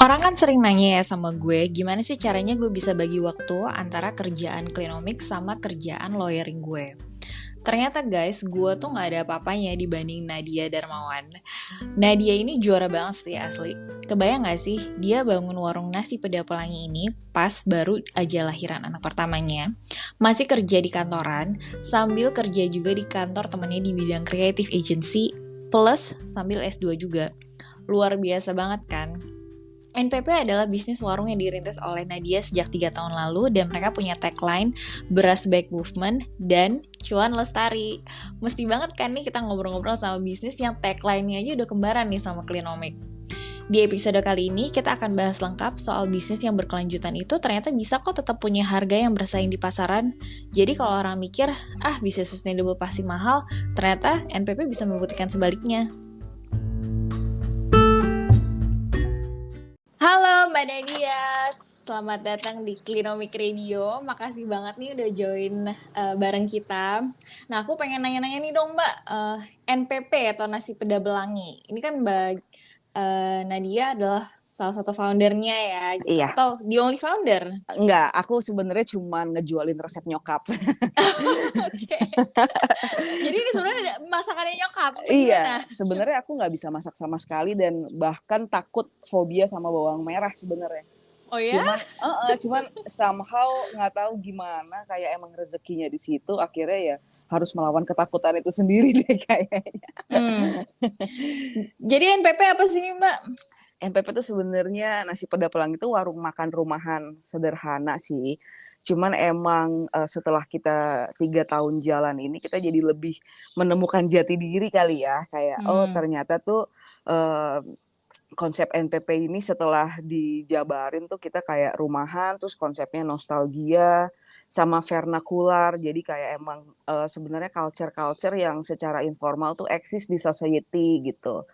Orang kan sering nanya ya sama gue, gimana sih caranya gue bisa bagi waktu antara kerjaan klinomik sama kerjaan lawyering gue. Ternyata guys, gue tuh gak ada apa-apanya dibanding Nadia Darmawan. Nadia ini juara banget sih asli. Kebayang gak sih, dia bangun warung nasi peda pelangi ini pas baru aja lahiran anak pertamanya. Masih kerja di kantoran, sambil kerja juga di kantor temennya di bidang creative agency, plus sambil S2 juga. Luar biasa banget kan? NPP adalah bisnis warung yang dirintis oleh Nadia sejak 3 tahun lalu dan mereka punya tagline Beras Back Movement dan Cuan Lestari. Mesti banget kan nih kita ngobrol-ngobrol sama bisnis yang tagline-nya aja udah kembaran nih sama Klinomik. Di episode kali ini kita akan bahas lengkap soal bisnis yang berkelanjutan itu ternyata bisa kok tetap punya harga yang bersaing di pasaran. Jadi kalau orang mikir, bisnis sustainable pasti mahal, ternyata NPP bisa membuktikan sebaliknya. Halo Mbak Nadia, selamat datang di Klinomik Radio. Makasih banget nih udah join bareng kita. Nah aku pengen nanya-nanya nih dong Mbak, NPP atau Nasi Peda Belangi. Ini kan Mbak Nadia adalah salah satu foundernya ya, gitu. Iya. Atau the only founder? Enggak, aku sebenarnya cuma ngejualin resep nyokap. Oke. Jadi ini sebenarnya masakannya nyokap. Iya, sebenarnya aku nggak bisa masak sama sekali dan bahkan takut fobia sama bawang merah sebenarnya. Oh ya? Cuman somehow nggak tahu gimana, kayak emang rezekinya di situ. Akhirnya ya harus melawan ketakutan itu sendiri deh kayaknya. Jadi NPP apa sih Mbak? NPP itu sebenarnya Nasi Peda Pelangi itu warung makan rumahan sederhana sih. Cuman emang setelah kita 3 tahun jalan ini kita jadi lebih menemukan jati diri kali ya. Kayak ternyata tuh konsep NPP ini setelah dijabarin tuh kita kayak rumahan, terus konsepnya nostalgia sama vernakular. Jadi kayak emang sebenarnya culture yang secara informal tuh eksis di society gitu.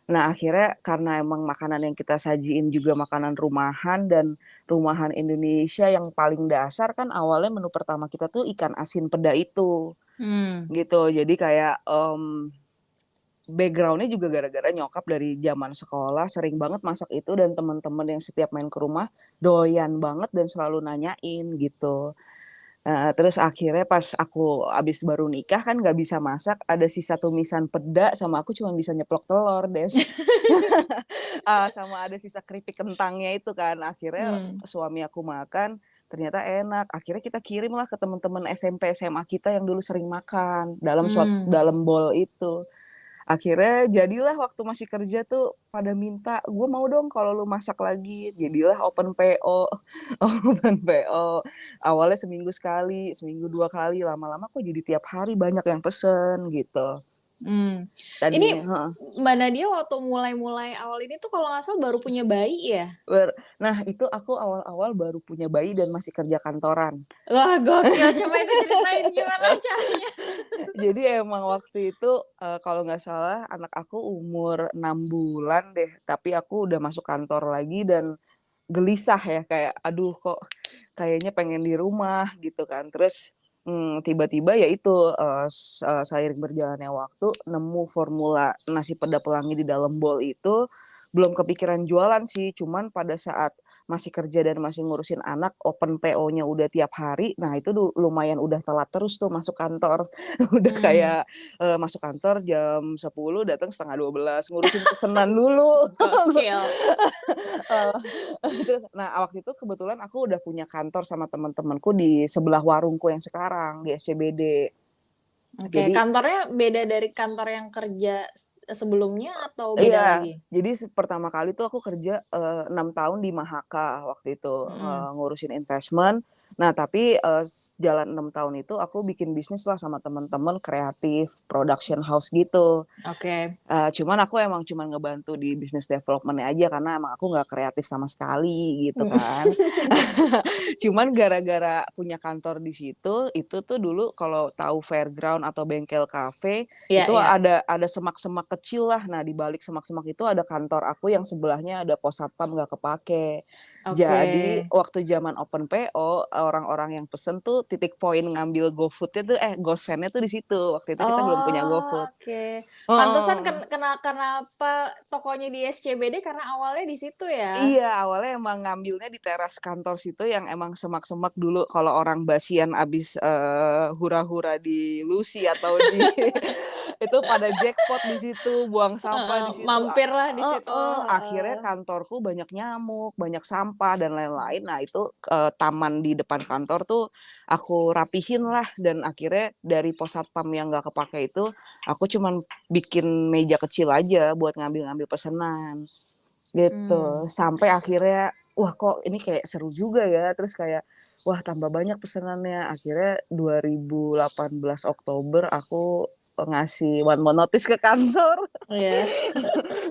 Nah akhirnya karena emang makanan yang kita sajiin juga makanan rumahan dan rumahan Indonesia yang paling dasar kan awalnya menu pertama kita tuh ikan asin peda itu. Gitu. Jadi kayak background-nya juga gara-gara nyokap dari zaman sekolah sering banget masak itu dan teman-teman yang setiap main ke rumah doyan banget dan selalu nanyain gitu. Terus akhirnya pas aku abis baru nikah kan nggak bisa masak, ada sisa tumisan peda sama aku cuma bisa nyeplok telur deh. Sama ada sisa keripik kentangnya itu kan. Akhirnya suami aku makan, ternyata enak. Akhirnya kita kirimlah ke teman-teman SMP SMA kita yang dulu sering makan dalam bowl itu. Akhirnya jadilah waktu masih kerja tuh pada minta, gue mau dong kalau lu masak lagi. Jadilah open PO. Awalnya seminggu sekali, seminggu 2 kali, lama-lama kok jadi tiap hari banyak yang pesen gitu. Ini Mbak Nadia waktu mulai awal ini tuh kalau nggak salah baru punya bayi ya? Nah itu aku awal-awal baru punya bayi dan masih kerja kantoran. Wah gokil, coba itu ceritain gimana caranya. Jadi emang waktu itu kalau nggak salah anak aku umur 6 bulan deh, tapi aku udah masuk kantor lagi dan gelisah ya, kayak aduh kok kayaknya pengen di rumah gitu kan. Terus tiba-tiba ya itu seiring berjalannya waktu nemu formula Nasi Peda Pelangi di dalam bowl itu. Belum kepikiran jualan sih, cuman pada saat masih kerja dan masih ngurusin anak, open PO-nya udah tiap hari. Nah itu lumayan udah telat terus tuh masuk kantor. Udah kayak masuk kantor jam 10, datang setengah 12, ngurusin pesenan dulu. Terus, nah waktu itu kebetulan aku udah punya kantor sama teman-temanku di sebelah warungku yang sekarang di SCBD. Oke, Jadi kantornya beda dari kantor yang kerja sebelumnya atau beda lagi? Jadi pertama kali tuh aku kerja 6 tahun di Mahaka waktu itu ngurusin investment. Nah tapi jalan 6 tahun itu aku bikin bisnis lah sama teman-teman kreatif, production house gitu. Oke. Cuman aku emang ngebantu di business development-nya aja karena emang aku nggak kreatif sama sekali gitu kan. Cuman gara-gara punya kantor di situ, itu tuh dulu kalau tahu fairground atau bengkel kafe itu ada semak-semak kecil lah. Nah di balik semak-semak itu ada kantor aku yang sebelahnya ada pos satpam nggak kepake. Oke. Jadi waktu zaman open PO, orang-orang yang pesen tuh titik poin ngambil GoFood-nya tuh gosennya tuh di situ. Waktu itu kita belum punya Oh, GoFood. oke. Pantesan Heeh. kenapa tokonya di SCBD karena awalnya di situ ya? Iya, awalnya emang ngambilnya di teras kantor situ yang emang semak-semak dulu kalau orang basian abis, hura-hura di Lucy atau di itu pada jackpot di situ, buang sampah Heeh, di situ, mampirlah di situ, akhirnya heeh. kantorku banyak nyamuk, banyak sampah dan lain-lain. Nah itu, taman di depan kantor tuh aku rapihin lah dan akhirnya dari pos satpam yang nggak kepakai itu, aku cuman bikin meja kecil aja buat ngambil-ngambil pesanan. Gitu, Mmm. sampai akhirnya, wah kok ini kayak seru juga ya, terus kayak, wah tambah banyak pesenannya. Akhirnya 2018 Oktober aku, ngasih one month notice ke kantor. Iya.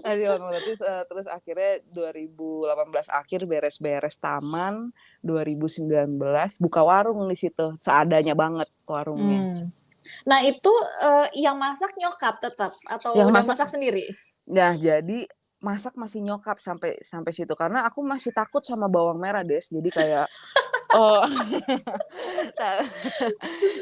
Ngasih one month notice, terus akhirnya 2018 akhir beres-beres taman, 2019 buka warung di situ, seadanya banget warungnya. Mmm. Nah itu, yang masak nyokap tetap atau Yang udah masak masak sendiri? Nah, jadi masak masih nyokap sampai sampai situ, karena aku masih takut sama bawang merah, Des. Jadi kayak, eee,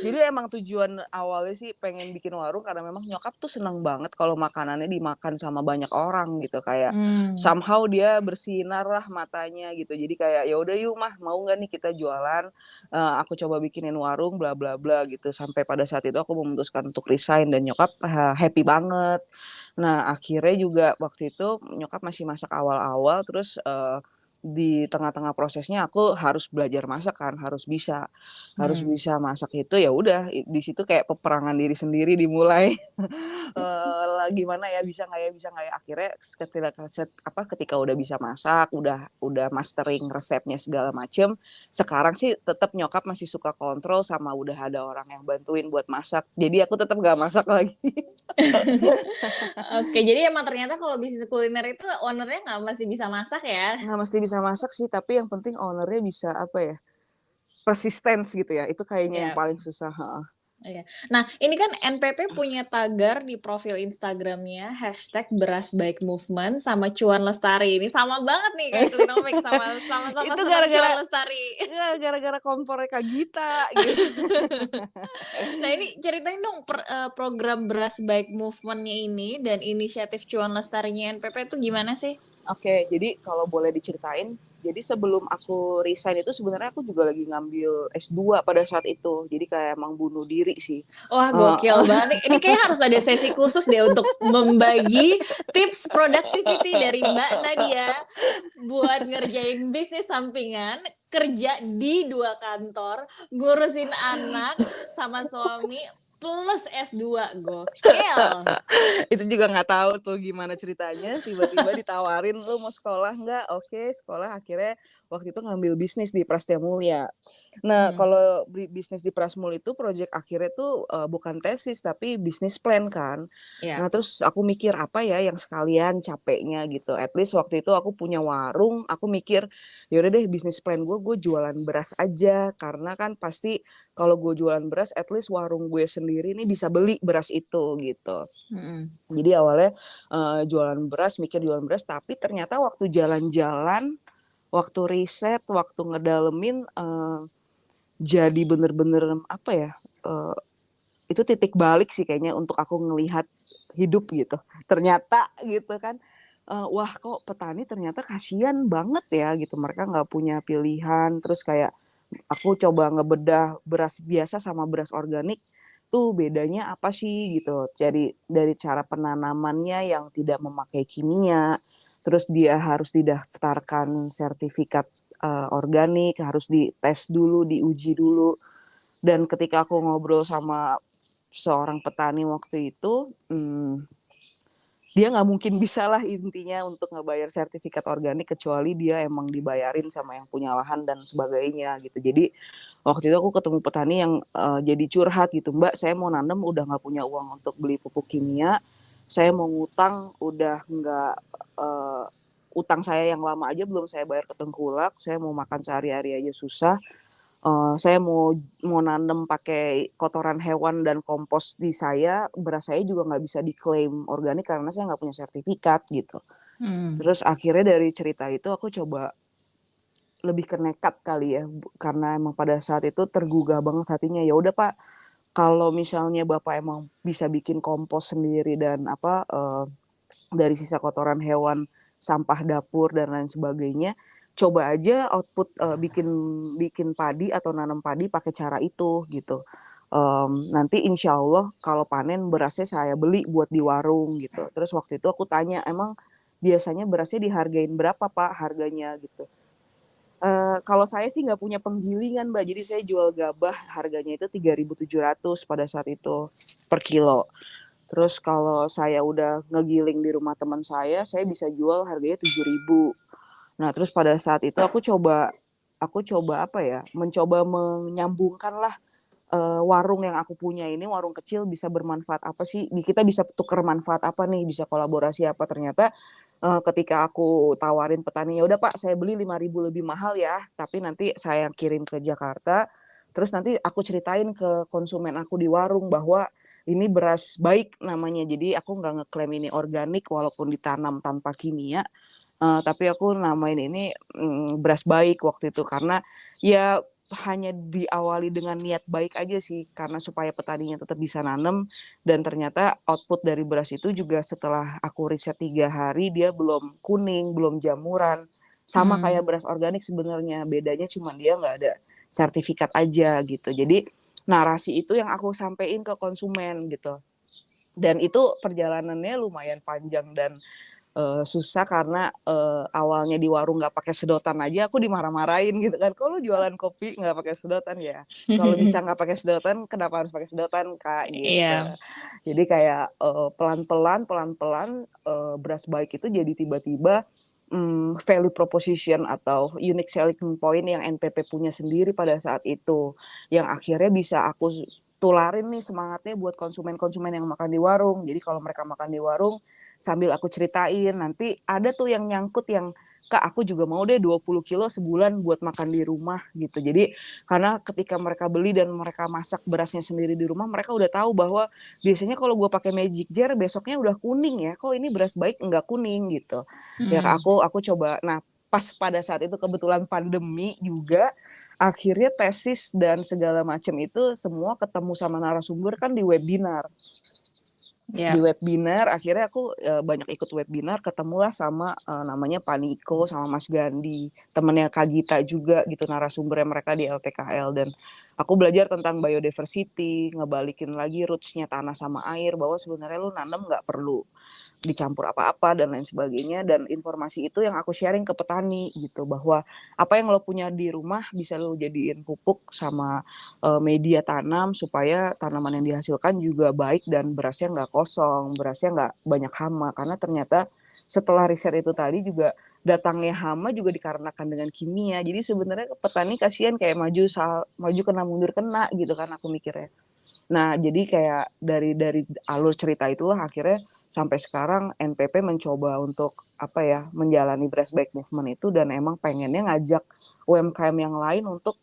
jadi emang tujuan awalnya sih pengen bikin warung karena memang nyokap tuh seneng banget kalau makanannya dimakan sama banyak orang gitu, kayak Mmm. somehow dia bersinar lah matanya gitu. Jadi kayak, "Ya udah yuk Mah, mau nggak nih kita jualan, aku coba bikinin warung bla bla bla," gitu. Sampai pada saat itu aku memutuskan untuk resign dan nyokap, happy banget. Nah, akhirnya juga waktu itu nyokap masih masak awal-awal, terus, di tengah-tengah prosesnya aku harus belajar masak kan, harus Mmm. bisa masak itu, ya udah di situ kayak peperangan diri sendiri dimulai, gimana ya, bisa nggak ya, akhirnya ketika udah bisa masak, udah mastering resepnya segala macem, sekarang sih tetep nyokap masih suka kontrol sama udah ada orang yang bantuin buat masak, jadi aku tetep nggak masak lagi. Oke, jadi emang ternyata kalau bisnis kuliner itu owner-nya nggak mesti bisa masak ya? Nggak mesti bisa masak sih, tapi yang penting owner-nya bisa, apa ya, persistence gitu ya, itu kayaknya yang Iya. paling susah, heeh. Iya. Nah, ini kan NPP punya tagar di profil Instagram-nya, #BerasBaikMovement sama Cuan Lestari. Ini sama banget nih kayak Clinomics, sama-sama Itu seneng gara-gara Cuan Lestari. gara-gara kompornya Kak Gita, gitu. Nah, ini ceritain dong program Beras Baik Movement-nya ini dan inisiatif Cuan Lestarinya NPP itu gimana sih? Oke, jadi kalau boleh diceritain, jadi sebelum aku resign itu sebenarnya aku juga lagi ngambil S2 pada saat itu. Jadi kayak emang bunuh diri sih. Wah, gokil Heeh. banget nih. Ini kayaknya harus ada sesi khusus deh untuk membagi tips productivity dari Mbak Nadia buat ngerjain bisnis sampingan, kerja di 2 kantor, ngurusin anak sama suami, plus S2, gokil. Itu juga nggak tahu tuh gimana ceritanya, tiba-tiba ditawarin, "Lu mau sekolah nggak?" Oke, sekolah. Akhirnya waktu itu ngambil bisnis di Prastia Mulia. Nah, Mhm, kalau bisnis di Prasmul itu project akhirnya tuh, bukan tesis tapi bisnis plan kan. Nah, iya. terus aku mikir, apa ya yang sekalian capeknya gitu, at least waktu itu aku punya warung, aku mikir, ya udah deh bisnis plan gue jualan beras aja, karena kan pasti kalau gue jualan beras, at least warung gue sendiri nih bisa beli beras itu, gitu. Mhm. Jadi awalnya, jualan beras, mikir jualan beras, tapi ternyata waktu jalan-jalan, waktu riset, waktu ngedalemin, jadi bener-bener apa ya, eee, itu titik balik sih kayaknya untuk aku ngelihat hidup gitu. Ternyata gitu kan, wah kok petani ternyata kasihan banget ya gitu, mereka nggak punya pilihan, terus kayak aku coba ngebedah beras biasa sama beras organik, tuh bedanya apa sih gitu. Jadi dari cara penanamannya yang tidak memakai kimia, terus dia harus didaftarkan sertifikat, organik, harus dites dulu, diuji dulu. Dan ketika aku ngobrol sama seorang petani waktu itu, dia nggak mungkin bisalah intinya untuk ngebayar sertifikat organik kecuali dia emang dibayarin sama yang punya lahan dan sebagainya gitu. Jadi waktu itu aku ketemu petani yang, jadi curhat gitu, "Mbak, saya mau nanam udah nggak punya uang untuk beli pupuk kimia, saya mau ngutang udah nggak eee, utang saya yang lama aja belum saya bayar ke tengkulak, saya mau makan sehari-hari aja susah, saya mau nanam pakai kotoran hewan dan kompos di saya, beras saya juga nggak bisa diklaim organik karena saya nggak punya sertifikat," gitu. Mmm. Terus akhirnya dari cerita itu aku coba lebih ke nekat kali ya, karena emang pada saat itu tergugah banget hatinya, ya udah Pak, kalau misalnya Bapak emang bisa bikin kompos sendiri dan dari sisa kotoran hewan, sampah dapur dan lain sebagainya, coba aja output bikin bikin padi atau nanam padi pakai cara itu gitu. Nanti insya Allah kalau panen berasnya saya beli buat di warung gitu. Terus waktu itu aku tanya, emang biasanya berasnya dihargain berapa Pak harganya gitu. Kalau saya sih nggak punya penggilingan Mbak, jadi saya jual gabah harganya itu 3.700 pada saat itu per kilo. Terus kalau saya udah ngegiling di rumah teman saya bisa jual harganya 7.000. Nah, terus pada saat itu aku coba apa ya, mencoba menyambungkan lah warung yang aku punya ini, warung kecil bisa bermanfaat apa sih? Kita bisa tukar manfaat apa nih? Bisa kolaborasi apa? Ternyata ketika aku tawarin petani, ya udah Pak, saya beli 5.000 lebih mahal ya, tapi nanti saya kirim ke Jakarta. Terus nanti aku ceritain ke konsumen aku di warung bahwa ini beras baik namanya. Jadi aku nggak ngeklaim ini organik walaupun ditanam tanpa kimia. Tapi aku namain ini beras baik waktu itu karena ya hanya diawali dengan niat baik aja sih, karena supaya petaninya tetap bisa nanam. Dan ternyata output dari beras itu juga setelah aku riset 3 hari dia belum kuning, belum jamuran, sama kayak beras organik sebenarnya, bedanya cuma dia nggak ada sertifikat aja gitu. Jadi narasi itu yang aku sampein ke konsumen gitu, dan itu perjalanannya lumayan panjang dan susah karena awalnya di warung nggak pakai sedotan aja aku dimarah-marahin gitu kan, kok lu jualan kopi nggak pakai sedotan ya, kalau bisa nggak pakai sedotan kenapa harus pakai sedotan Kak gitu. Iya. Jadi kayak pelan-pelan beras baik itu jadi tiba-tiba value proposition atau unique selling point yang NPP punya sendiri pada saat itu, yang akhirnya bisa aku tularin nih semangatnya buat konsumen-konsumen yang makan di warung. Jadi kalau mereka makan di warung, sambil aku ceritain, nanti ada tuh yang nyangkut yang, "Kak, aku juga mau deh 20 kilo sebulan buat makan di rumah," gitu. Jadi karena ketika mereka beli dan mereka masak berasnya sendiri di rumah, mereka udah tahu bahwa biasanya kalau gue pakai magic jar besoknya udah kuning ya, kok ini beras baik enggak kuning gitu. Ya Mhm. aku coba. Nah, pas pada saat itu kebetulan pandemi juga, akhirnya tesis dan segala macam itu semua ketemu sama narasumber kan di webinar. Di Ya. webinar akhirnya aku banyak ikut webinar, ketemulah sama namanya Pak Niko sama Mas Gandi, temennya Kak Gita juga gitu, narasumbernya mereka di LTKL. Dan aku belajar tentang biodiversity, ngebalikin lagi roots-nya tanah sama air, bahwa sebenarnya lu nanam nggak perlu dicampur apa-apa dan lain sebagainya. Dan informasi itu yang aku sharing ke petani gitu, bahwa apa yang lo punya di rumah bisa lo jadiin pupuk sama media tanam supaya tanaman yang dihasilkan juga baik dan berasnya nggak kosong, berasnya nggak banyak hama. Karena ternyata setelah riset itu tadi juga datangnya hama juga dikarenakan dengan kimia. Jadi sebenarnya petani kasihan kayak maju kena mundur kena gitu kan, aku mikirnya. Nah, jadi kayak dari alur cerita itulah akhirnya sampai sekarang NPP mencoba untuk apa ya, menjalani Beras Baik Movement itu, dan emang pengennya ngajak UMKM yang lain untuk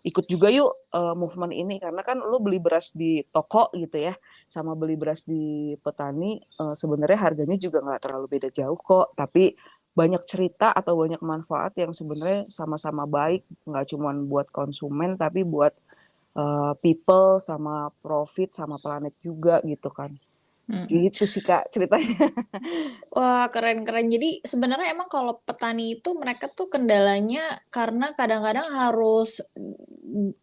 ikut juga yuk movement ini, karena kan lu beli beras di toko gitu ya, sama beli beras di petani sebenarnya harganya juga nggak terlalu beda jauh kok, tapi banyak cerita atau banyak manfaat yang sebenarnya sama-sama baik, nggak cuma buat konsumen tapi buat people sama profit sama planet juga gitu kan. Mhm. Gitu sih Kak ceritanya. Wah, keren-keren. Jadi sebenarnya emang kalau petani itu mereka tuh kendalanya karena kadang-kadang harus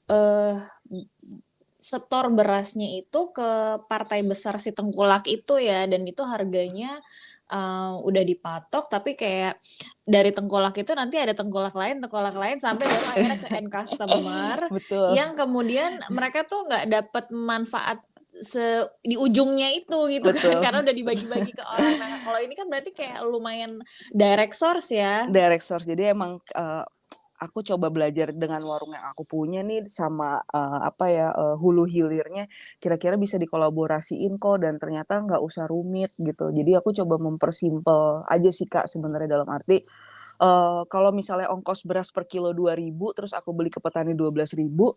eh setor berasnya itu ke partai besar si tengkulak itu ya, dan itu harganya udah dipatok, tapi kayak dari tengkulak itu nanti ada tengkulak lain sampai baru akhirnya ke end customer Betul, yang kemudian mereka tuh nggak dapat manfaat di ujungnya itu gitu kan betul. karena udah dibagi-bagi ke orang. Nah, kalau ini kan berarti kayak lumayan direct source ya. Direct source. Jadi emang aku coba belajar dengan warung yang aku punya nih sama apa ya, hulu hilirnya kira-kira bisa dikolaborasiin kok, dan ternyata nggak usah rumit gitu. Jadi aku coba mempersimpel aja sih Kak sebenarnya, dalam arti kalau misalnya ongkos beras per kilo 2.000 terus aku beli ke petani 12.000,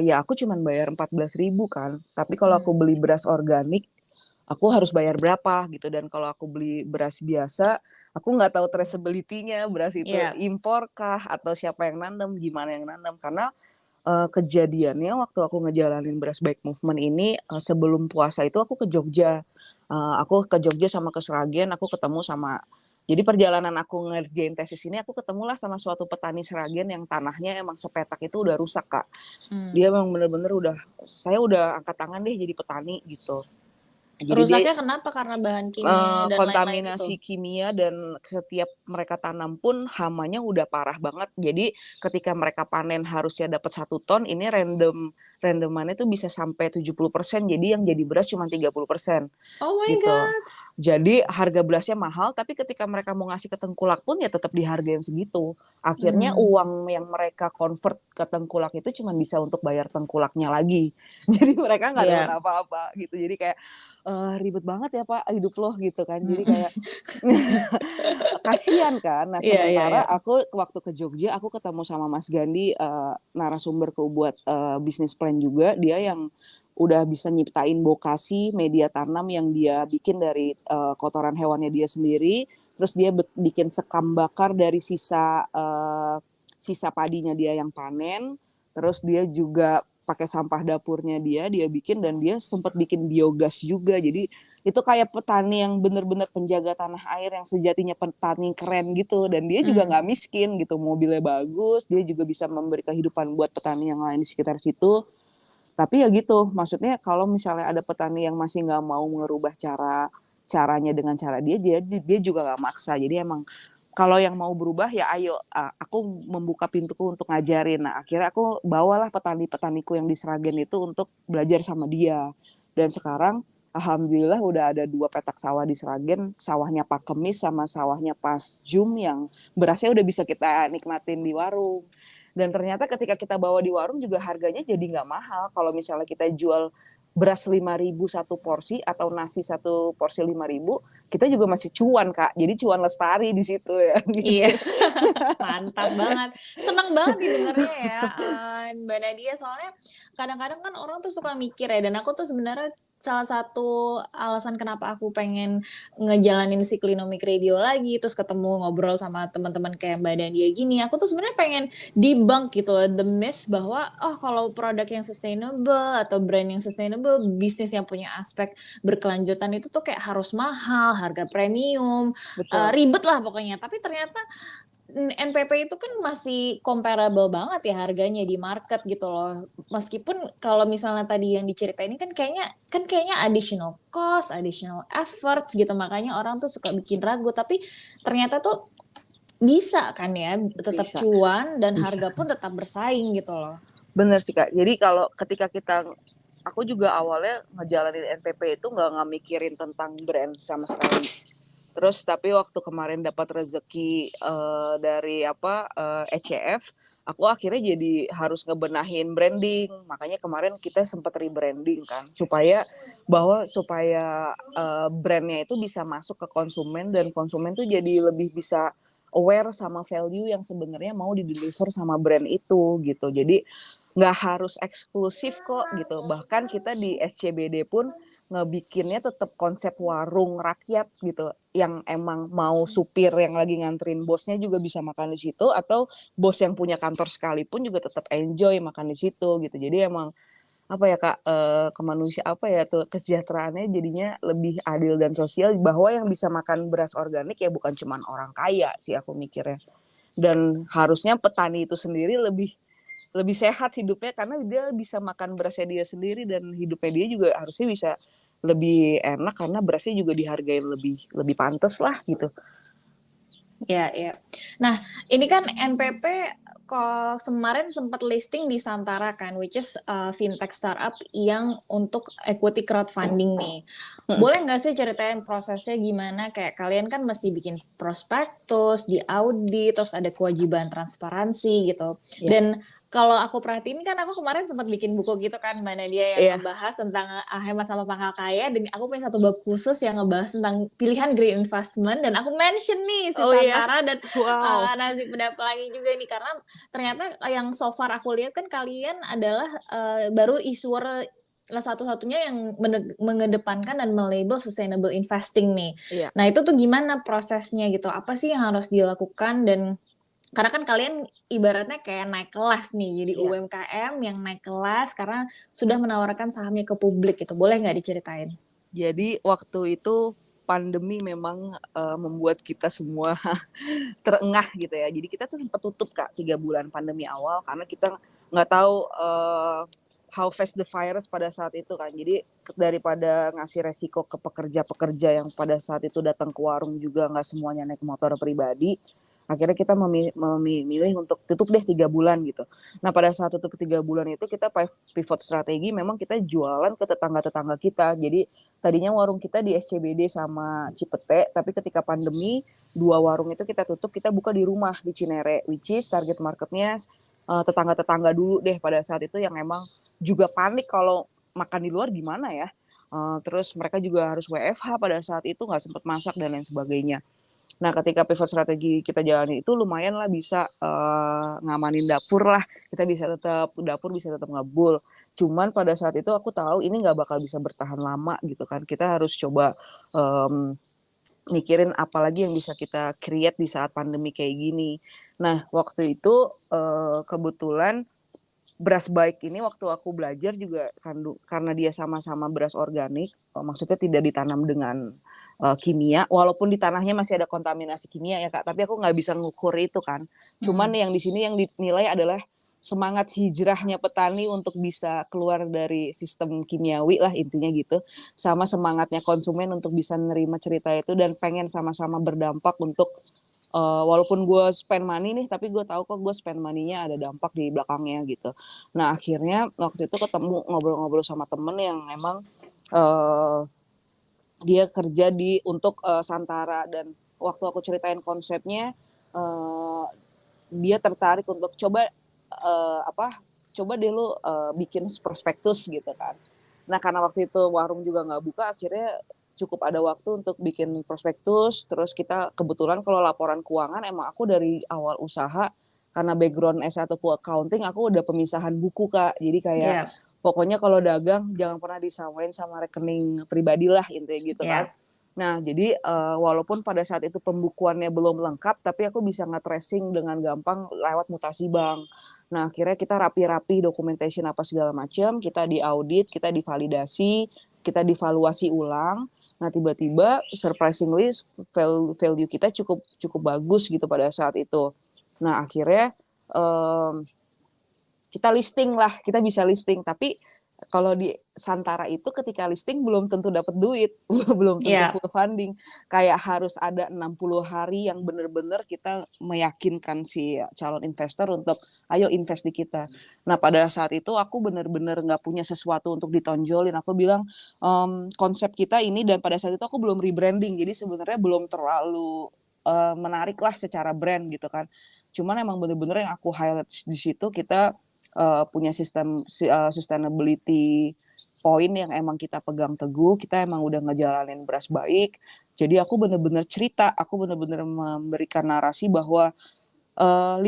ya aku cuman bayar 14.000 kan. Tapi kalau aku Hmm. beli beras organik aku harus bayar berapa gitu. Dan kalau aku beli beras biasa, aku nggak tahu traceability-nya, beras itu Iya. impor kah atau siapa yang nanam, gimana yang nanam. Karena kejadiannya waktu aku ngejalanin Beras Baik Movement ini, sebelum puasa itu aku ke Jogja. Aku ke Jogja sama ke Sragen, aku ketemu sama, jadi perjalanan aku ngerjain tesis ini aku ketemulah sama suatu petani Sragen yang tanahnya emang sepetak itu udah rusak, Kak. Hmm. Dia emang bener-bener udah, saya udah angkat tangan deh jadi petani gitu. Jadi dia Rusaknya kenapa? Karena bahan kimia dan lain-lain itu? kontaminasi kimia dan setiap mereka tanam pun hamanya udah parah banget. Jadi ketika mereka panen harusnya dapat 1 ton, ini randomannya tuh bisa sampai 70%. Jadi yang jadi beras cuma 30% Oh my gitu. God. Jadi harga berasnya mahal, tapi ketika mereka mau ngasih ke tengkulak pun ya tetap dihargain segitu. Akhirnya Hmm. uang yang mereka convert ke tengkulak itu cuma bisa untuk bayar tengkulaknya lagi. Jadi mereka nggak dapat Iya. apa-apa gitu. Jadi kayak ribet banget ya Pak hidup lo gitu kan. Jadi Hmm. kayak kasihan kan. Nah Iya, iya, sementara iya. aku waktu ke Jogja aku ketemu sama Mas Gandhi, narasumberku buat bisnis plan juga. Dia yang udah bisa nyiptain bokasi media tanam yang dia bikin dari kotoran hewannya dia sendiri. Terus dia bikin sekam bakar dari sisa padinya dia yang panen. Terus dia juga pakai sampah dapurnya dia bikin, dan dia sempat bikin biogas juga. Jadi itu kayak petani yang bener-bener penjaga tanah air yang sejatinya petani keren gitu. Dan dia juga Hmm. nggak miskin gitu, mobilnya bagus, dia juga bisa memberi kehidupan buat petani yang lain di sekitar situ. Tapi ya gitu, maksudnya kalau misalnya ada petani yang masih nggak mau merubah caranya dengan cara dia juga nggak maksa. Jadi emang kalau yang mau berubah ya ayo, aku membuka pintuku untuk ngajarin. Nah akhirnya aku bawalah petani-petaniku yang di Sragen itu untuk belajar sama dia. Dan sekarang alhamdulillah udah ada 2 petak sawah di Sragen, sawahnya Pak Kemis sama sawahnya Pas Jum, yang berasnya udah bisa kita nikmatin di warung. Dan ternyata ketika kita bawa di warung juga harganya jadi nggak mahal. Kalau misalnya kita jual beras 5.000 satu porsi atau nasi satu porsi 5.000, kita juga masih cuan Kak. Jadi cuan lestari di situ ya Iya. gitu. Mantap banget. Senang banget didengarnya ya, Mbak Nadia. Soalnya kadang-kadang kan orang tuh suka mikir ya, dan aku tuh sebenarnya salah satu alasan kenapa aku pengen ngejalanin si Clinomic Radio lagi, terus ketemu ngobrol sama teman-teman kayak Mbak Nadia gini, aku tuh sebenarnya pengen debunk gitu loh, the myth bahwa kalau produk yang sustainable atau brand yang sustainable, bisnis yang punya aspek berkelanjutan itu tuh kayak harus mahal, harga premium, Betul. ribet lah pokoknya. Tapi ternyata NPP itu kan masih comparable banget ya harganya di market gitu loh. Meskipun kalau misalnya tadi yang diceritain ini kan kayaknya additional cost, additional efforts gitu. Makanya orang tuh suka bikin ragu, tapi ternyata tuh bisa kan ya tetap Bisa. cuan dan Bisa. harga pun tetap bersaing gitu loh. Bener sih Kak. Jadi kalau ketika aku juga awalnya ngejalanin NPP itu nggak mikirin tentang brand sama sekali. Terus tapi waktu kemarin dapat rezeki dari ECF, aku akhirnya jadi harus ngebenahin branding. Makanya kemarin kita sempat rebranding kan, supaya brandnya itu bisa masuk ke konsumen, dan konsumen tuh jadi lebih bisa aware sama value yang sebenarnya mau di-deliver sama brand itu gitu. Jadi nggak harus eksklusif kok gitu. Bahkan kita di SCBD pun ngebikinnya tetap konsep warung rakyat gitu, yang emang mau supir yang lagi nganterin bosnya juga bisa makan di situ, atau bos yang punya kantor sekalipun juga tetap enjoy makan di situ gitu. Jadi emang apa ya Kak, kesejahteraannya jadinya lebih adil dan sosial, bahwa yang bisa makan beras organik ya bukan cuman orang kaya sih aku mikirnya. Dan harusnya petani itu sendiri lebih lebih sehat hidupnya, karena dia bisa makan berasnya dia sendiri, dan hidupnya dia juga harusnya bisa lebih enak karena berasnya juga dihargai lebih lebih pantas lah gitu. Ya, ya. Nah, ini kan NPP kok kemarin sempat listing di Santara kan, which is fintech startup yang untuk equity crowdfunding nih. Boleh nggak sih ceritain prosesnya gimana? Kayak kalian kan mesti bikin prospektus, diaudit, terus ada kewajiban transparansi gitu. Ya. Dan kalau aku perhatiin kan aku kemarin sempat bikin buku gitu kan, Mbak Nadia, yang Iya. ngebahas tentang hemat sama pangkal kaya, dan aku punya satu bab khusus yang ngebahas tentang pilihan green investment, dan aku mention nih si Oh iya. Santara dan Wow. nasi peda pelangi juga nih, karena ternyata yang so far aku lihat kan kalian adalah baru issuer satu-satunya yang mengedepankan dan melabel sustainable investing nih. Iya. Nah, itu tuh gimana prosesnya gitu? Apa sih yang harus dilakukan? Dan karena kan kalian ibaratnya kayak naik kelas nih, jadi Iya. UMKM yang naik kelas karena sudah menawarkan sahamnya ke publik gitu. Boleh nggak diceritain? Jadi waktu itu pandemi memang membuat kita semua terengah gitu ya. Jadi kita tuh sempat tutup Kak 3 bulan pandemi awal karena kita nggak tahu how fast the virus pada saat itu kan. Jadi daripada ngasih resiko ke pekerja-pekerja yang pada saat itu datang ke warung juga nggak semuanya naik motor pribadi. Akhirnya kita memilih untuk tutup deh 3 bulan gitu. Nah pada saat tutup 3 bulan itu kita pivot strategi, memang kita jualan ke tetangga-tetangga kita. Jadi tadinya warung kita di SCBD sama Cipete, tapi ketika pandemi 2 warung itu kita tutup, kita buka di rumah di Cinere, which is target marketnya tetangga-tetangga dulu deh pada saat itu yang emang juga panik kalau makan di luar gimana ya. Terus mereka juga harus WFH pada saat itu, nggak sempat masak dan lain sebagainya. Nah ketika pivot strategi kita jalani itu lumayan lah bisa ngamanin dapur lah, kita bisa tetap dapur bisa tetap ngebul. Cuman pada saat itu aku tahu ini nggak bakal bisa bertahan lama gitu kan, kita harus coba mikirin apa lagi yang bisa kita create di saat pandemi kayak gini. Nah waktu itu kebetulan beras baik ini waktu aku belajar juga karena dia sama-sama beras organik, maksudnya tidak ditanam dengan kimia, walaupun di tanahnya masih ada kontaminasi kimia ya Kak, tapi aku nggak bisa ngukur itu kan. Cuman yang di sini yang dinilai adalah semangat hijrahnya petani untuk bisa keluar dari sistem kimiawi lah intinya gitu, sama semangatnya konsumen untuk bisa nerima cerita itu dan pengen sama-sama berdampak untuk walaupun gue spend money nih, tapi gue tahu kok gue spend money-nya ada dampak di belakangnya gitu. Nah akhirnya waktu itu ketemu ngobrol-ngobrol sama temen yang emang dia kerja untuk Santara, dan waktu aku ceritain konsepnya dia tertarik untuk coba deh lu bikin prospektus gitu kan. Nah karena waktu itu warung juga nggak buka, akhirnya cukup ada waktu untuk bikin prospektus. Terus kita kebetulan kalau laporan keuangan emang aku dari awal usaha karena background S1 accounting, aku udah pemisahan buku Kak. Jadi kayak Iya, pokoknya kalau dagang jangan pernah disamain sama rekening pribadi lah intinya gitu kan. iya. Nah jadi walaupun pada saat itu pembukuannya belum lengkap, tapi aku bisa nge-tracing dengan gampang lewat mutasi bank. Nah akhirnya kita rapi-rapi documentation apa segala macam, kita diaudit, kita divalidasi, kita divaluasi ulang. Nah tiba-tiba surprisingly value kita cukup bagus gitu pada saat itu. Nah akhirnya kita listing lah, kita bisa listing. Tapi kalau di Santara itu ketika listing belum tentu dapat duit, belum tentu Iya. full funding. Kayak harus ada 60 hari yang benar-benar kita meyakinkan si calon investor untuk ayo invest di kita. Nah pada saat itu aku benar-benar nggak punya sesuatu untuk ditonjolin. Aku bilang konsep kita ini, dan pada saat itu aku belum rebranding, jadi sebenarnya belum terlalu menarik lah secara brand gitu kan. Cuman emang benar-benar yang aku highlight di situ kita punya sistem sustainability point yang emang kita pegang teguh. Kita emang udah ngejalanin beras baik. Jadi aku bener-bener cerita, aku bener-bener memberikan narasi bahwa 5.000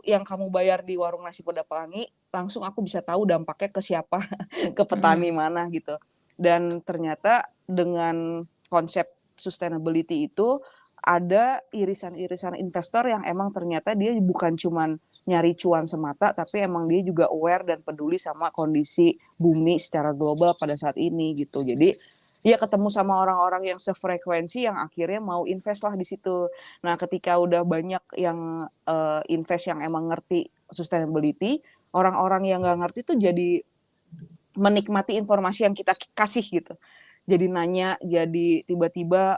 yang kamu bayar di warung nasi Peda Pelangi, langsung aku bisa tahu dampaknya ke siapa, ke petani mana gitu. Dan ternyata dengan konsep sustainability itu ada irisan-irisan investor yang emang ternyata dia bukan cuman nyari cuan semata, tapi emang dia juga aware dan peduli sama kondisi bumi secara global pada saat ini gitu. Jadi ya ketemu sama orang-orang yang sefrekuensi yang akhirnya mau invest lah di situ. Nah ketika udah banyak yang invest yang emang ngerti sustainability, orang-orang yang nggak ngerti tuh jadi menikmati informasi yang kita kasih gitu. Jadi nanya, jadi tiba-tiba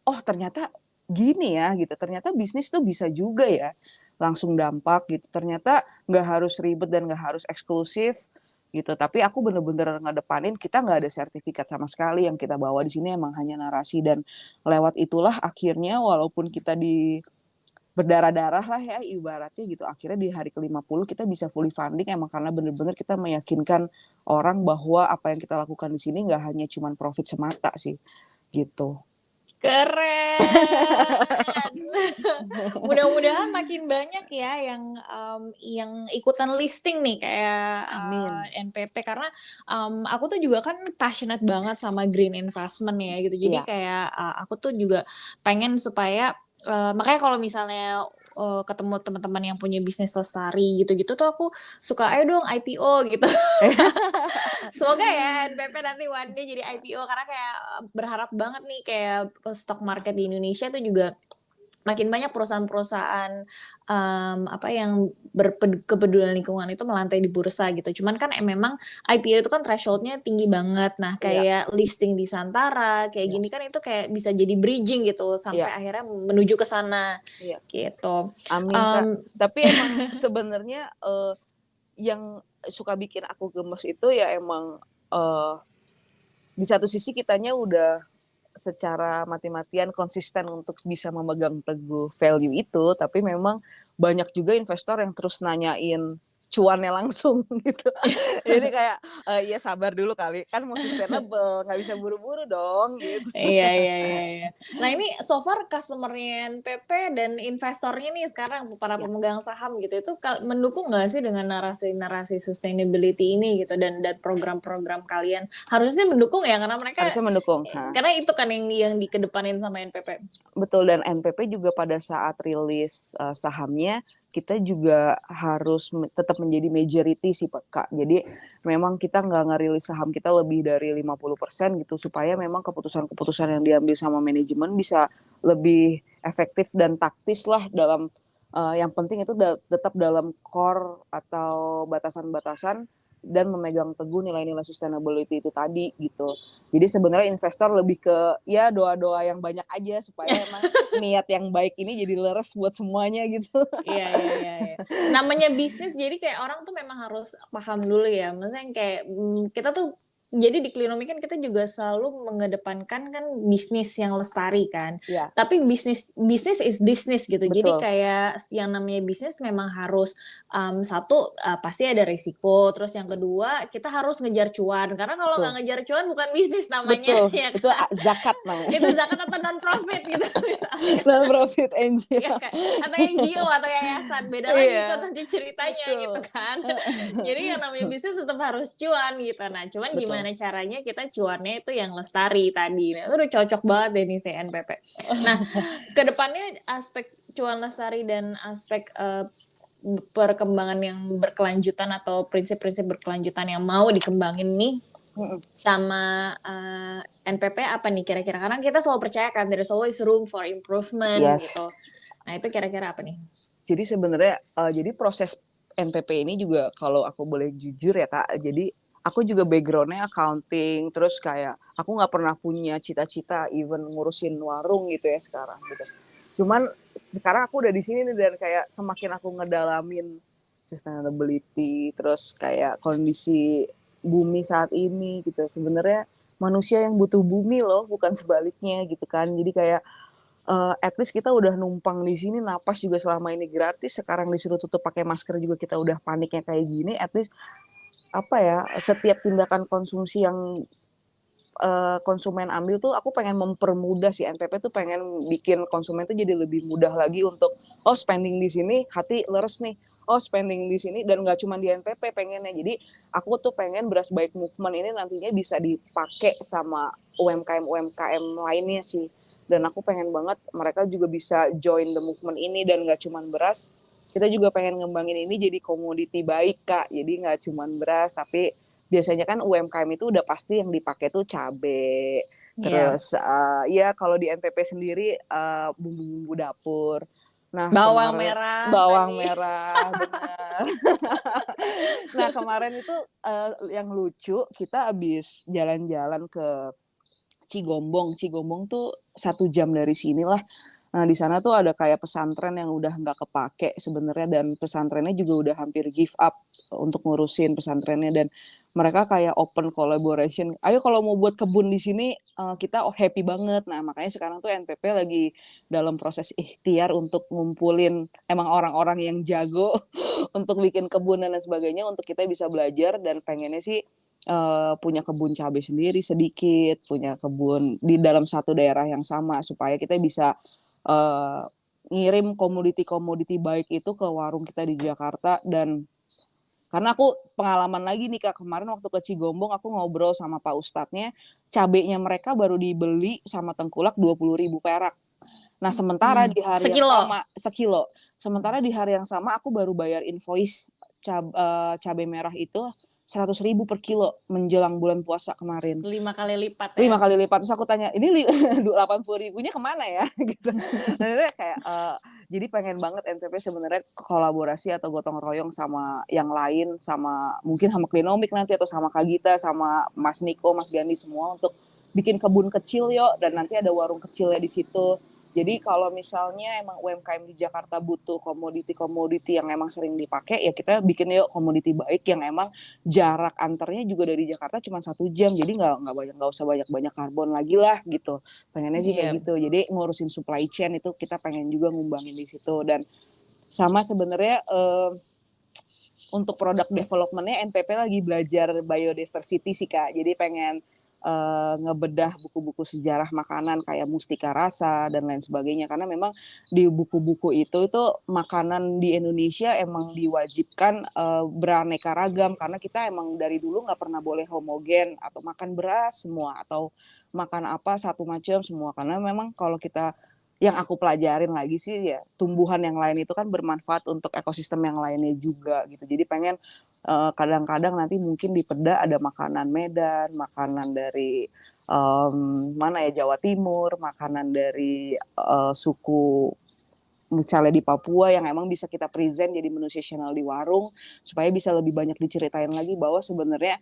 oh ternyata gini ya gitu, ternyata bisnis tuh bisa juga ya langsung dampak gitu, ternyata nggak harus ribet dan nggak harus eksklusif gitu. Tapi aku bener-bener ngedepanin kita nggak ada sertifikat sama sekali, yang kita bawa di sini emang hanya narasi, dan lewat itulah akhirnya walaupun kita berdarah-darah lah ya ibaratnya gitu, akhirnya di hari ke-50 kita bisa fully funding emang karena bener-bener kita meyakinkan orang bahwa apa yang kita lakukan di sini nggak hanya cuman profit semata sih gitu. Keren. Mudah-mudahan makin banyak ya yang ikutan listing nih kayak, Amin. NPP karena, aku tuh juga kan passionate banget sama green investment ya gitu. Jadi Iya, kayak, aku tuh juga pengen supaya makanya kalau misalnya, ketemu teman-teman yang punya bisnis lestari gitu-gitu tuh aku suka, "Ayo dong IPO," gitu. Semoga ya NPP nanti one day jadi IPO karena kayak, berharap banget nih kayak, stock market di Indonesia tuh juga makin banyak perusahaan-perusahaan, apa yang kepedulian lingkungan itu melantai di bursa gitu. Cuman kan memang IPO itu kan threshold-nya tinggi banget. Nah, iya, kayak listing di Santara, kayak iya, gini kan itu kayak bisa jadi bridging gitu iya, sampai akhirnya menuju ke sana, iya. gitu. Amin, Kak. Mmm Tapi emang sebenarnya, yang suka bikin aku gemes itu ya emang, eee, di satu sisi kitanya udah secara mati-matian konsisten untuk bisa memegang teguh value itu, tapi memang banyak juga investor yang terus nanyain cuannya langsung gitu. Jadi kayak, "Ya sabar dulu kali, kan mau sustainable, nggak bisa buru-buru dong," gitu. Iya iya iya iya. Nah ini so far customer-nya NPP dan investornya nih sekarang para Ya, pemegang saham gitu, itu mendukung nggak sih dengan narasi-narasi sustainability ini gitu dan program-program kalian? Harusnya sih mendukung ya karena mereka harusnya mendukung, karena itu kan yang dikedepanin sama NPP. betul, dan NPP juga pada saat rilis, sahamnya, kita juga harus tetap menjadi majority sih, Kak. Jadi memang kita nggak ngerilis saham kita lebih dari 50% gitu, supaya memang keputusan-keputusan yang diambil sama manajemen bisa lebih efektif dan taktis lah dalam, yang penting itu tetap dalam core atau batasan-batasan dan memegang teguh nilai-nilai sustainability itu tadi, gitu. Jadi sebenarnya investor lebih ke, ya doa-doa yang banyak aja supaya emang niat yang baik ini jadi leres buat semuanya gitu. Iya iya iya iya. Namanya bisnis jadi kayak orang tuh memang harus paham dulu ya, maksudnya yang kayak, kita tuh jadi di Clinomy kan kita juga selalu mengedepankan kan bisnis yang lestari kan. Iya, Tapi bisnis bisnis is business gitu. Jadi betul, kayak yang namanya bisnis memang harus, satu, pasti ada risiko, terus yang kedua kita harus ngejar cuan, karena kalau nggak betul, ngejar cuan bukan bisnis namanya, betul, ya itu kan? zakat namanya, Itu zakat atau non profit gitu misalnya. non profit NGO. Iya kan, atau NGO atau yayasan, beda lagi tuh Iya, nanti ceritanya gitu betul, kan. Jadi yang namanya bisnis tetap harus cuan gitu. Nah, cuman betul. gimana caranya kita cuannya itu yang lestari tadi. Nah, itu udah cocok banget deh nih si NPP. Nah, ke depannya aspek cuan lestari dan aspek, perkembangan yang berkelanjutan atau prinsip-prinsip berkelanjutan yang mau dikembangin nih Mhm, sama, NPP apa nih kira-kira? Karena kita selalu percaya kan there is always room for improvement yes. gitu. Nah itu kira-kira apa nih? Jadi sebenarnya, jadi proses NPP ini juga kalau aku boleh jujur ya, Kak, jadi aku juga background-nya accounting, terus kayak aku nggak pernah punya cita-cita even ngurusin warung gitu ya sekarang gitu. Cuman sekarang aku udah di sini nih dan kayak semakin aku ngedalamin sustainability, terus kayak kondisi bumi saat ini gitu, sebenarnya manusia yang butuh bumi loh, bukan sebaliknya gitu kan. Jadi kayak at least kita udah numpang di sini, napas juga selama ini gratis, sekarang disuruh tutup pakai masker juga kita udah paniknya kayak gini, at least apa ya, setiap tindakan konsumsi yang, konsumen ambil tuh aku pengen mempermudah si NPP tuh pengen bikin konsumen tuh jadi lebih mudah lagi untuk, oh spending di sini hati leres nih, oh spending di sini dan nggak cuma di NPP pengennya. Jadi aku tuh pengen Beras Baik Movement ini nantinya bisa dipakai sama UMKM-UMKM lainnya sih. Dan aku pengen banget mereka juga bisa join the movement ini dan nggak cuma beras, kita juga pengen ngembangin ini jadi komoditi baik, Kak. Jadi nggak cuma beras, tapi biasanya kan UMKM itu udah pasti yang dipakai tuh cabe, Iya. terus, ya kalau di NTP sendiri, bumbu-bumbu dapur. Nah Bawang kemarin merah bawang tadi. merah, bener. Nah kemarin itu, yang lucu kita habis jalan-jalan ke Cigombong. Cigombong tuh 1 jam dari sinilah. Nah, di sana tuh ada kayak pesantren yang udah nggak kepake sebenarnya dan pesantrennya juga udah hampir give up untuk ngurusin pesantrennya dan mereka kayak open collaboration, "Ayo kalau mau buat kebun di sini, kita happy banget." Nah, makanya sekarang tuh NPP lagi dalam proses ikhtiar untuk ngumpulin emang orang-orang yang jago untuk bikin kebun dan lain sebagainya untuk kita bisa belajar dan pengennya sih punya kebun cabai sendiri sedikit, punya kebun di dalam satu daerah yang sama supaya kita bisa uh, ngirim komoditi-komoditi baik itu ke warung kita di Jakarta. Dan karena aku pengalaman lagi nih Kak, kemarin waktu ke Cigombong aku ngobrol sama Pak Ustadznya, cabenya mereka baru dibeli sama Tengkulak 20.000 perak. Nah sementara di hari yang Sekilo. sama, sekilo, sementara di hari yang sama aku baru bayar invoice cabai merah itu 100.000 per kilo menjelang bulan puasa kemarin. 5 kali lipat 5 ya. kali lipat. Terus aku tanya, ini 80.000-nya kemana ya? Gitu. Sebenarnya kayak jadi pengen banget NTP sebenarnya kolaborasi atau gotong royong sama yang lain, sama mungkin sama Klinomik nanti atau sama Kak Gita, sama Mas Niko, Mas Gandhi semua untuk bikin kebun kecil yuk, dan nanti ada warung kecilnya di situ. Jadi kalau misalnya emang UMKM di Jakarta butuh komoditi-komoditi yang emang sering dipakai, ya kita bikin yuk komoditi baik yang emang jarak antarnya juga dari Jakarta cuma 1 jam, jadi nggak usah banyak karbon lagi lah gitu. Pengennya sih kayak gitu. Jadi ngurusin supply chain itu kita pengen juga ngumbangin di situ. Dan sama sebenarnya untuk produk developmentnya NPP lagi belajar biodiversity sih Kak. Jadi pengen ngebedah buku-buku sejarah makanan kayak Mustika Rasa dan lain sebagainya, karena memang di buku-buku itu makanan di Indonesia emang diwajibkan beraneka ragam, karena kita emang dari dulu nggak pernah boleh homogen atau makan beras semua atau makan apa satu macam semua, karena memang kalau kita yang aku pelajarin lagi sih ya tumbuhan yang lain itu kan bermanfaat untuk ekosistem yang lainnya juga gitu. Jadi pengen kadang-kadang nanti mungkin di Peda ada makanan Medan, makanan dari mana ya Jawa Timur, makanan dari suku misalnya di Papua yang emang bisa kita present jadi menu seasonal di warung supaya bisa lebih banyak diceritain lagi bahwa sebenarnya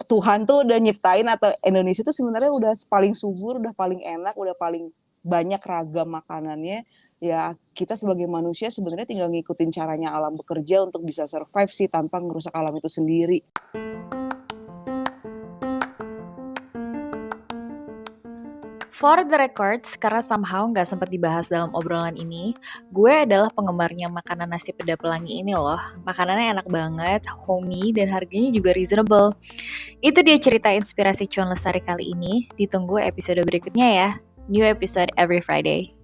Tuhan tuh udah nyiptain atau Indonesia tuh sebenarnya udah paling subur, udah paling enak, udah paling banyak ragam makanannya. Ya kita sebagai manusia sebenarnya tinggal ngikutin caranya alam bekerja untuk bisa survive sih tanpa ngerusak alam itu sendiri. For the records, karena somehow nggak sempat dibahas dalam obrolan ini, gue adalah penggemarnya makanan nasi peda pelangi ini loh. Makanannya enak banget, homey, dan harganya juga reasonable. Itu dia cerita inspirasi Cuan Lestari kali ini. Ditunggu episode berikutnya ya. New episode every Friday.